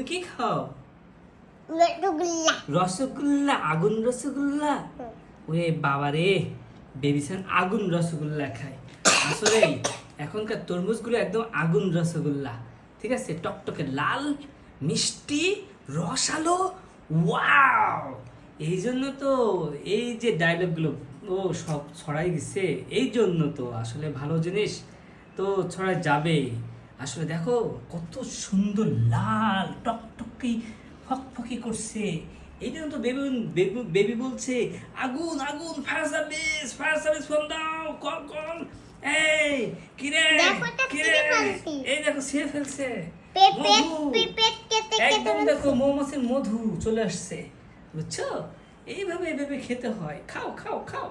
কি খাও? রসগোল্লা। রসগোল্লা, আগুন রসগোল্লা। ওরে বাবা রে, বেবিসান আগুন রসগোল্লা খায়। আসলে এখনকার তরমুজগুলো একদম আগুন রসগোল্লা। ঠিক আছে, টকটকে লাল, মিষ্টি, রসালো, ওয়াও! এই জন্য তো এই যে ডায়লগগুলো ও সব ছড়াই দিচ্ছে, এই জন্য তো আসলে ভালো জিনিস তো ছড়াই যাবে। আসলে দেখো কত সুন্দর লাল টকটকে ফকফকি করছে। এই জন্য তো বেবি বেবি বলছে আগুন আগুন, ফায়ার সার্ভিস ফোন দাও, কল কল। এই কিরে কিরে, এই দেখো সে ফেলছে একদম, দেখো মৌমাছির মধু চলে আসছে, বুঝছো? এইভাবে খেতে হয়। খাও খাও খাও।